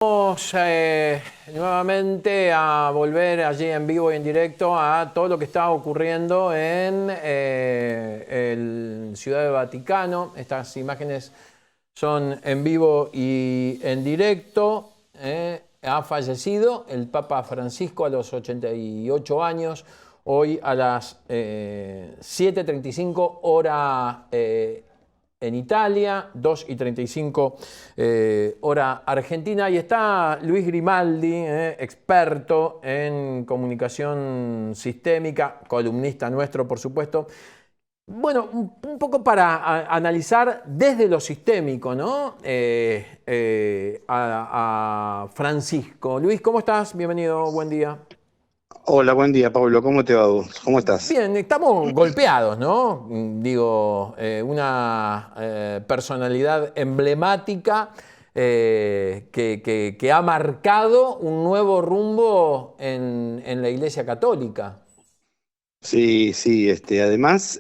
Vamos nuevamente a volver allí en vivo y en directo a todo lo que está ocurriendo en el Ciudad del Vaticano. Estas imágenes son en vivo y en directo. Ha fallecido el Papa Francisco a los 88 años. Hoy a las 7:35 hora en Italia, 2:35 hora argentina. Y está Luis Grimaldi, experto en comunicación sistémica, columnista nuestro, por supuesto. Bueno, un poco para analizar desde lo sistémico, ¿no? A Francisco. Luis, ¿cómo estás? Bienvenido, buen día. Hola, buen día, Pablo. ¿Cómo te va vos? ¿Cómo estás? Bien, estamos golpeados, ¿no? Digo, una personalidad emblemática que ha marcado un nuevo rumbo en la Iglesia Católica. Sí, sí, además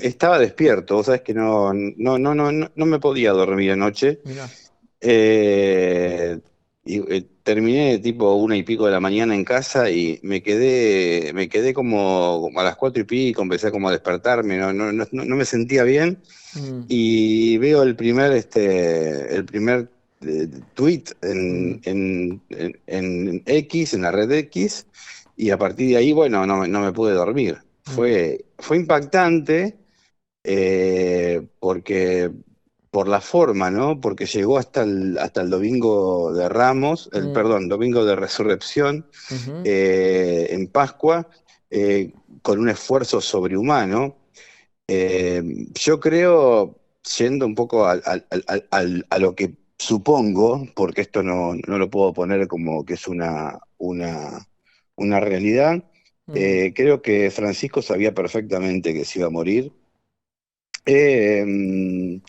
estaba despierto, vos sabés que no me podía dormir anoche. Mira. Eh, Terminé tipo 1:00 y pico de la mañana en casa y me quedé como a las 4:00 y pico, empecé como a despertarme, no me sentía bien. Mm, Y veo el primer tweet mm, en X, en la red X, y a partir de ahí, bueno, no me pude dormir. mm, Fue impactante, porque por la forma, ¿no? Porque llegó hasta el domingo de Ramos, mm, perdón, domingo de Resurrección, ujú, en Pascua, con un esfuerzo sobrehumano. Yo creo, yendo un poco a lo que supongo, porque esto no lo puedo poner como que es una realidad. mm, Creo que Francisco sabía perfectamente que se iba a morir. Eh,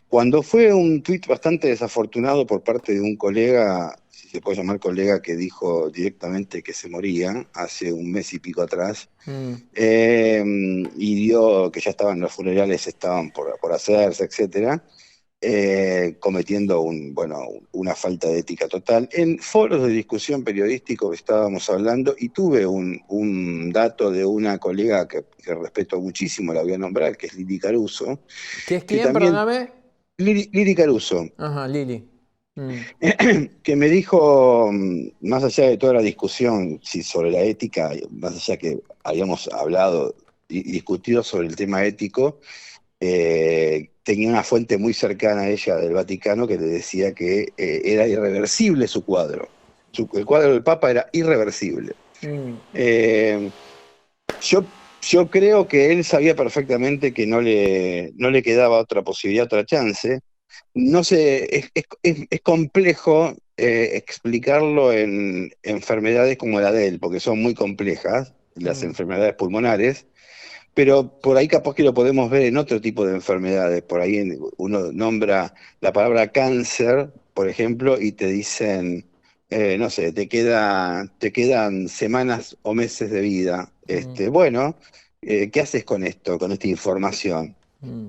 Cuando fue un tuit bastante desafortunado por parte de un colega, si se puede llamar colega, que dijo directamente que se moría hace un mes y pico atrás, mm, y dio que ya estaban los funerales, estaban por hacerse, etcétera, cometiendo una falta de ética total. En foros de discusión periodístico estábamos hablando y tuve un dato de una colega que respeto muchísimo, la voy a nombrar, que es Lili Caruso, ¿Qué es que quién? también, Perdóname. Lili Caruso, Ajá, Lili. Mm, que me dijo, más allá de toda la discusión sobre la ética, más allá que habíamos hablado y discutido sobre el tema ético, tenía una fuente muy cercana a ella del Vaticano que le decía que era irreversible su cuadro. El cuadro del Papa era irreversible. mm, Eh, yo creo que él sabía perfectamente que no le quedaba otra posibilidad, otra chance. No sé, es complejo explicarlo en enfermedades como la de él, porque son muy complejas, las mm, enfermedades pulmonares. Pero por ahí capaz que lo podemos ver en otro tipo de enfermedades. Por ahí uno nombra la palabra cáncer, por ejemplo, y te dicen, no sé, te quedan semanas o meses de vida. mm, Bueno, ¿qué haces con esto, con esta información? mm,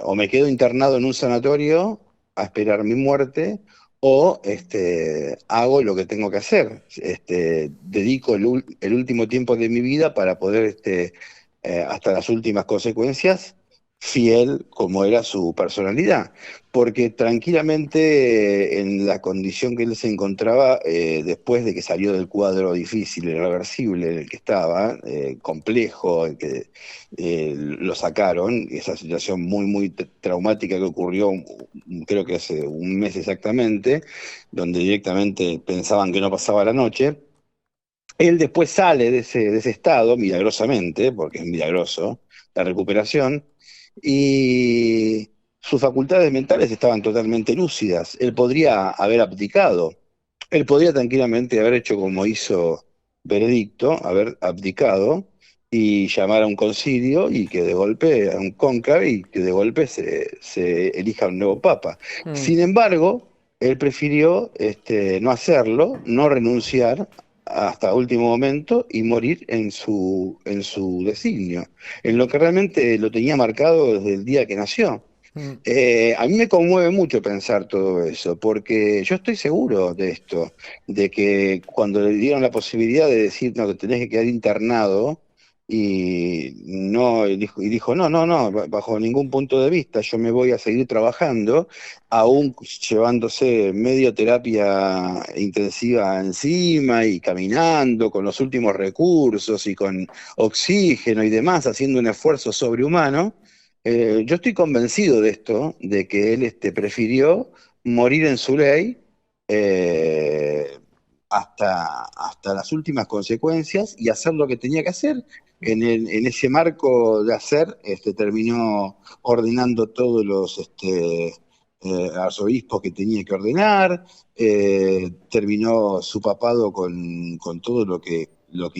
O me quedo internado en un sanatorio a esperar mi muerte, o hago lo que tengo que hacer. Dedico el último tiempo de mi vida para poder, hasta las últimas consecuencias, fiel como era su personalidad. Porque tranquilamente, en la condición que él se encontraba, después de que salió del cuadro difícil, irreversible en el que estaba, complejo, en que lo sacaron, esa situación muy, muy traumática que ocurrió, creo que hace un mes exactamente, donde directamente pensaban que no pasaba la noche. Él después sale de ese estado, milagrosamente, porque es milagroso, la recuperación, y sus facultades mentales estaban totalmente lúcidas. Él podría haber abdicado, él podría tranquilamente haber hecho como hizo Benedicto, haber abdicado y llamar a un concilio y que de golpe, a un cónclave, y que de golpe se elija un nuevo papa. mm. Sin embargo, él prefirió no hacerlo, no renunciar hasta último momento y morir en su designio, en lo que realmente lo tenía marcado desde el día que nació. Mm. A mí me conmueve mucho pensar todo eso, porque yo estoy seguro de esto, de que cuando le dieron la posibilidad de decir, no, te tenés que quedar internado, y dijo, no, no, no, bajo ningún punto de vista, yo me voy a seguir trabajando, aún llevándose medio terapia intensiva encima y caminando con los últimos recursos y con oxígeno y demás, haciendo un esfuerzo sobrehumano. Yo estoy convencido de esto, de que él prefirió morir en su ley, eh, hasta las últimas consecuencias y hacer lo que tenía que hacer. En ese marco de hacer, terminó ordenando todos los arzobispos que tenía que ordenar, terminó su papado con todo lo que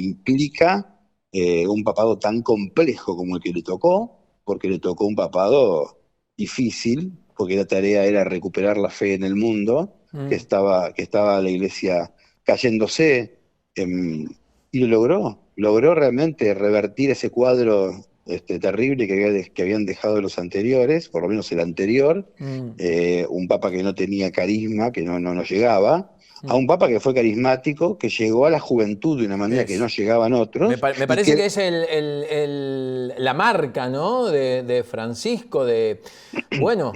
implica un papado tan complejo como el que le tocó, porque le tocó un papado difícil, porque la tarea era recuperar la fe en el mundo, Mm. que estaba la iglesia cayéndose, y lo logró realmente revertir ese cuadro terrible que habían dejado los anteriores, por lo menos el anterior, Mm. un papa que no tenía carisma, que no llegaba, a Mm. un papa que fue carismático, que llegó a la juventud de una manera que no Eso. llegaban otros, Me y parece que que es la marca, ¿no? de Francisco, de, bueno,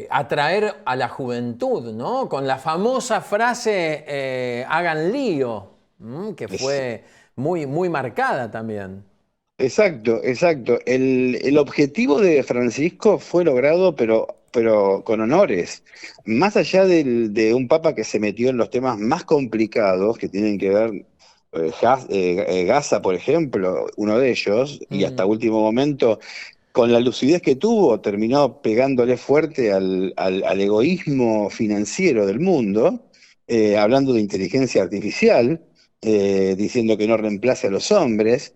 atraer a la juventud, ¿no? Con la famosa frase, hagan lío, que es, fue muy, muy marcada también. exacto, exacto. El objetivo de Francisco fue logrado, pero con honores. Más allá de un papa que se metió en los temas más complicados que tienen que ver, Gaza, por ejemplo, uno de ellos, y hasta Mm. último momento, con la lucidez que tuvo, terminó pegándole fuerte al egoísmo financiero del mundo, hablando de inteligencia artificial, diciendo que no reemplace a los hombres,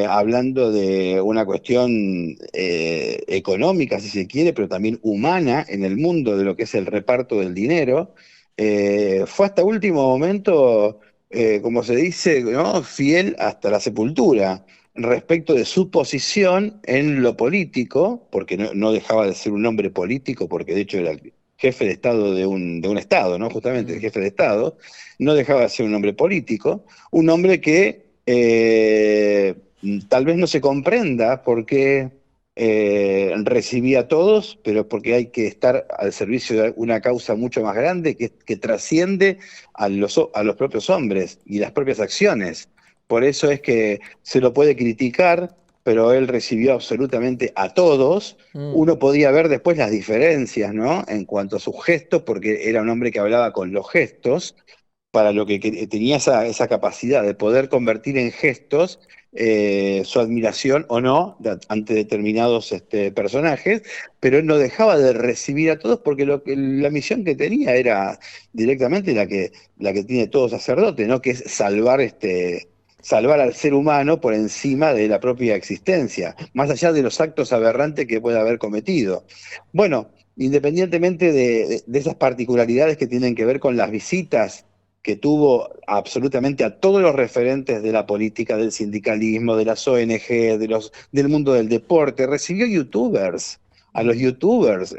hablando de una cuestión económica, si se quiere, pero también humana en el mundo de lo que es el reparto del dinero. Fue hasta último momento, como se dice, ¿no?, fiel hasta la sepultura respecto de su posición en lo político, porque no dejaba de ser un hombre político, porque de hecho era el jefe de Estado de un Estado, ¿no? Justamente el Mm. jefe de Estado, no dejaba de ser un hombre político, un hombre que tal vez no se comprenda por qué recibía a todos, pero porque hay que estar al servicio de una causa mucho más grande que trasciende a los propios hombres y las propias acciones. Por eso es que se lo puede criticar, pero él recibió absolutamente a todos. Mm. Uno podía ver después las diferencias, ¿no?, en cuanto a sus gestos, porque era un hombre que hablaba con los gestos, para lo que tenía esa capacidad de poder convertir en gestos su admiración o no ante determinados personajes, pero él no dejaba de recibir a todos porque la misión que tenía era directamente la que tiene todo sacerdote, ¿no?, que es salvar al ser humano por encima de la propia existencia, más allá de los actos aberrantes que pueda haber cometido. Bueno, independientemente de esas particularidades que tienen que ver con las visitas que tuvo absolutamente a todos los referentes de la política, del sindicalismo, de las ONG, del mundo del deporte, recibió youtubers. A los Mm. youtubers,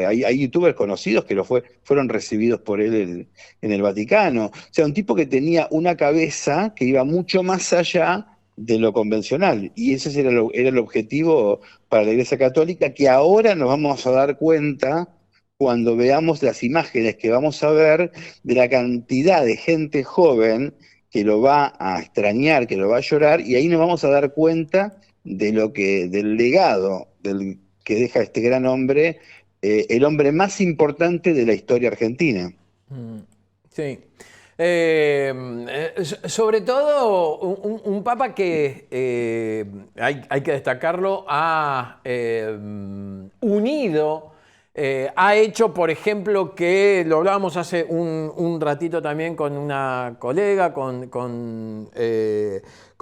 hay youtubers conocidos que fueron recibidos por él en el Vaticano. O sea, un tipo que tenía una cabeza que iba mucho más allá de lo convencional. Y ese era el objetivo para la Iglesia Católica, que ahora nos vamos a dar cuenta cuando veamos las imágenes que vamos a ver de la cantidad de gente joven que lo va a extrañar, que lo va a llorar, y ahí nos vamos a dar cuenta del legado que deja este gran hombre, el hombre más importante de la historia argentina. Mm. Sí. Sobre todo un papa que hay que destacarlo, ha unido, ha hecho, por ejemplo, que lo hablábamos hace un ratito también con una colega, con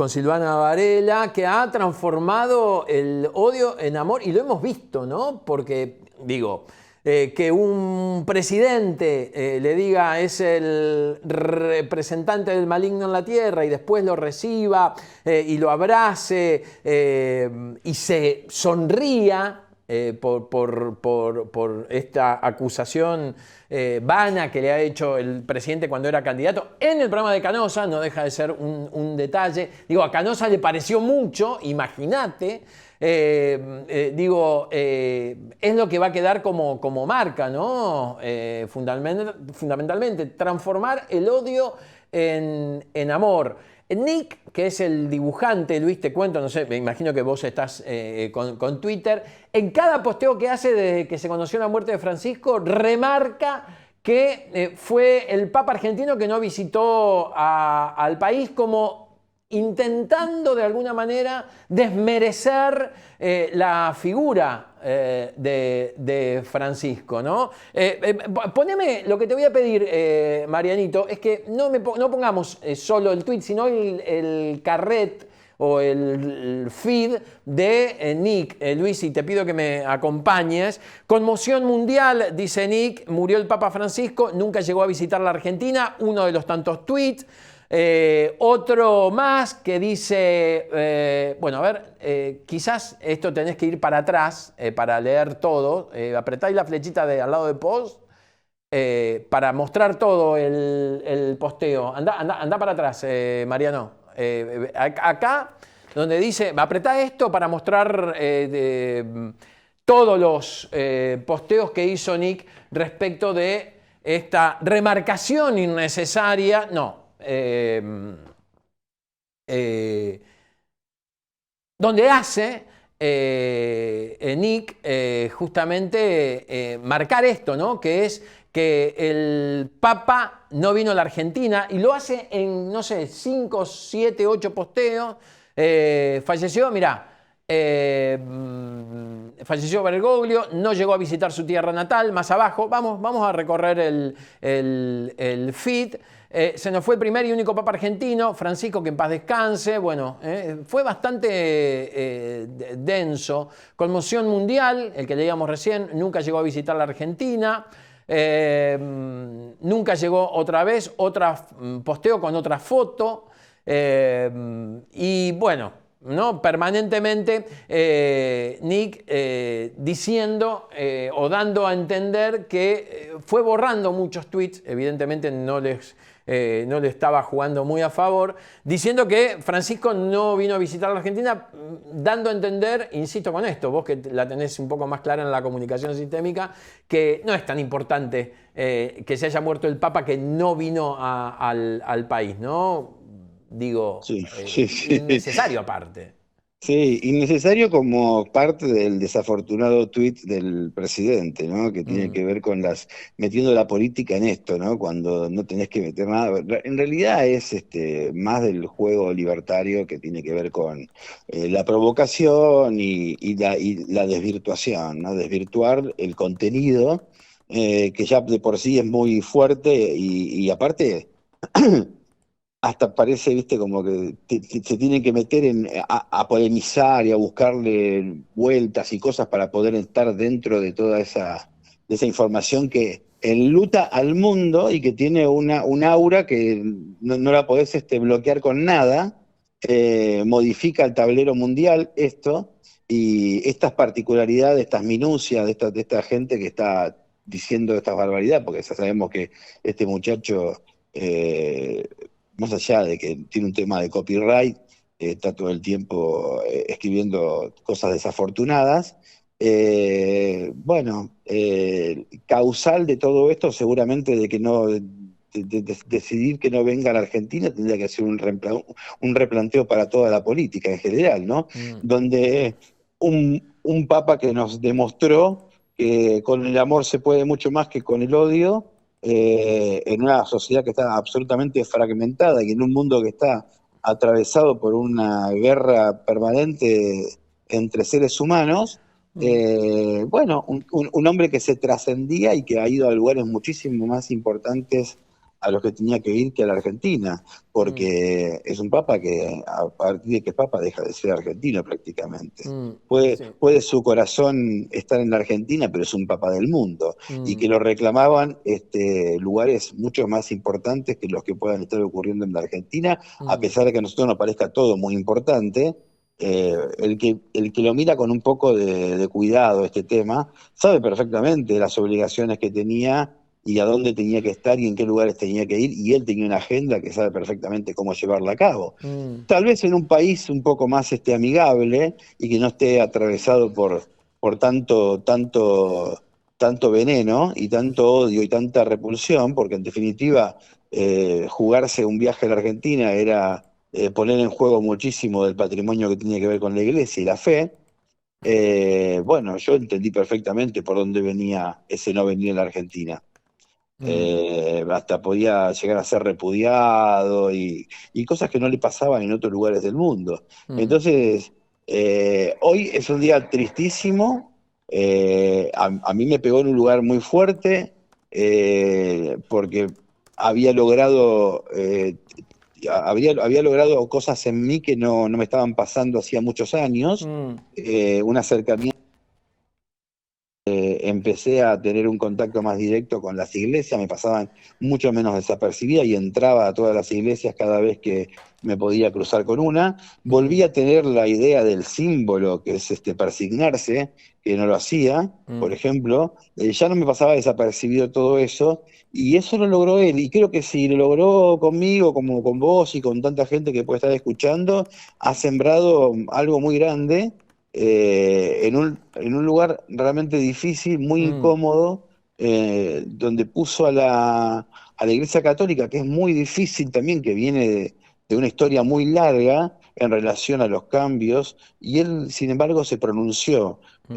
Silvana Varela, que ha transformado el odio en amor, y lo hemos visto, ¿no? Porque, digo, que un presidente le diga es el representante del maligno en la tierra y después lo reciba y lo abrace y se sonría, por esta acusación vana que le ha hecho el presidente cuando era candidato en el programa de Canosa. No deja de ser un detalle. Digo, a Canosa le pareció mucho, imagínate. Es lo que va a quedar como marca, ¿no? Fundamentalmente, transformar el odio en amor. Nick, que es el dibujante, Luis, te cuento, no sé, me imagino que vos estás con Twitter, en cada posteo que hace desde que se conoció la muerte de Francisco, remarca que fue el Papa argentino que no visitó al país, como intentando de alguna manera desmerecer la figura de Francisco, ¿no? Poneme, lo que te voy a pedir, Marianito, es que no pongamos solo el tweet, sino el carret o el feed de Nick. Luis, y te pido que me acompañes. Conmoción mundial, dice Nick, murió el Papa Francisco, nunca llegó a visitar la Argentina, uno de los tantos tweets. Otro más que dice, bueno, a ver, quizás esto tenés que ir para atrás para leer todo. Apretáis la flechita al lado de post para mostrar todo el posteo. Anda para atrás, Mariano. Acá, donde dice, apretá esto para mostrar todos los posteos que hizo Nick respecto de esta remarcación innecesaria. No. Donde hace Nick justamente marcar esto, ¿no? Que es que el Papa no vino a la Argentina, y lo hace en, no sé, 5, 7, 8 posteos. Falleció, mirá, falleció Bergoglio, no llegó a visitar su tierra natal. Más abajo, vamos a recorrer el feed. Se nos fue el primer y único Papa argentino, Francisco, que en paz descanse. Bueno, fue bastante denso. Conmoción mundial, el que leíamos recién, nunca llegó a visitar la Argentina. Nunca llegó otra vez, posteo con otra foto. Y bueno, ¿no? Permanentemente Nick diciendo o dando a entender que fue borrando muchos tweets, evidentemente no le estaba jugando muy a favor, diciendo que Francisco no vino a visitar la Argentina, dando a entender, insisto con esto, vos que la tenés un poco más clara en la comunicación sistémica, que no es tan importante que se haya muerto el Papa, que no vino al país, ¿no? Digo, Sí. innecesario aparte. Sí, innecesario como parte del desafortunado tuit del presidente, ¿no? Que tiene que ver con metiendo la política en esto, ¿no? Cuando no tenés que meter nada. En realidad es más del juego libertario, que tiene que ver con la provocación y la desvirtuación, ¿no? Desvirtuar el contenido, que ya de por sí es muy fuerte y aparte hasta parece, viste, como que se tienen que meter a polemizar y a buscarle vueltas y cosas para poder estar dentro de toda esa información que enluta al mundo y que tiene un aura que no la podés bloquear con nada. Modifica el tablero mundial esto, y estas particularidades, estas minucias de esta gente que está diciendo estas barbaridades, porque ya sabemos que este muchacho... más allá de que tiene un tema de copyright, está todo el tiempo escribiendo cosas desafortunadas. Causal de todo esto, seguramente de que no, decidir que no venga a la Argentina, tendría que ser un replanteo para toda la política en general, ¿no? Donde un papa que nos demostró que con el amor se puede mucho más que con el odio, en una sociedad que está absolutamente fragmentada y en un mundo que está atravesado por una guerra permanente entre seres humanos. Un hombre que se trascendía y que ha ido a lugares muchísimo más importantes a los que tenía que ir que a la Argentina, porque es un papa que a partir de que es papa deja de ser argentino prácticamente. Puede su corazón estar en la Argentina, pero es un papa del mundo, y que lo reclamaban lugares mucho más importantes que los que puedan estar ocurriendo en la Argentina, a pesar de que a nosotros nos parezca todo muy importante. el que lo mira con un poco de cuidado este tema, sabe perfectamente las obligaciones que tenía y a dónde tenía que estar y en qué lugares tenía que ir, y él tenía una agenda que sabe perfectamente cómo llevarla a cabo. Mm, Tal vez en un país un poco más amigable y que no esté atravesado por tanto veneno y tanto odio y tanta repulsión, porque en definitiva jugarse un viaje a la Argentina era poner en juego muchísimo del patrimonio que tenía que ver con la iglesia y la fe. Bueno, yo entendí perfectamente por dónde venía ese no venir a la Argentina. mm, Hasta podía llegar a ser repudiado y cosas que no le pasaban en otros lugares del mundo. mm, Entonces, hoy es un día tristísimo. A mí me pegó en un lugar muy fuerte porque había logrado, había logrado cosas en mí que no me estaban pasando hacía muchos años. mm, Un acercamiento, empecé a tener un contacto más directo con las iglesias, me pasaban mucho menos desapercibida y entraba a todas las iglesias cada vez que me podía cruzar con una. Volví mm, a tener la idea del símbolo, que es persignarse, que no lo hacía, por mm. ejemplo. Ya no me pasaba desapercibido todo eso, y eso lo logró él, y creo que si lo logró conmigo, como con vos y con tanta gente que puede estar escuchando, ha sembrado algo muy grande en un lugar realmente difícil, muy Mm, incómodo, donde puso a la Iglesia Católica, que es muy difícil también, que viene de una historia muy larga en relación a los cambios, y él, sin embargo, se pronunció, mm,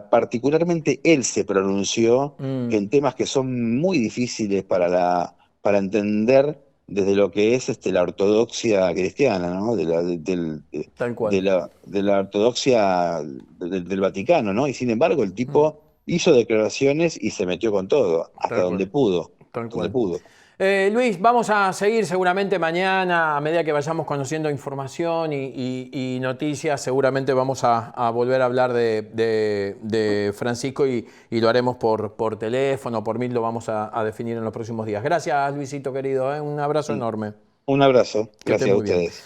particularmente él se pronunció mm. en temas que son muy difíciles para entender desde lo que es la ortodoxia cristiana, ¿no? Tal cual. De la ortodoxia del Vaticano, ¿no? Y sin embargo, el Mm, tipo hizo declaraciones y se metió con todo, hasta tal donde cual. pudo, Tal donde cual. pudo. Luis, vamos a seguir seguramente mañana, a medida que vayamos conociendo información y noticias, seguramente vamos a volver a hablar de Francisco y lo haremos por teléfono, por mail, lo vamos a definir en los próximos días. Gracias, Luisito querido, ¿eh? Un abrazo Un, enorme. un abrazo, Que estés gracias a muy bien. ustedes.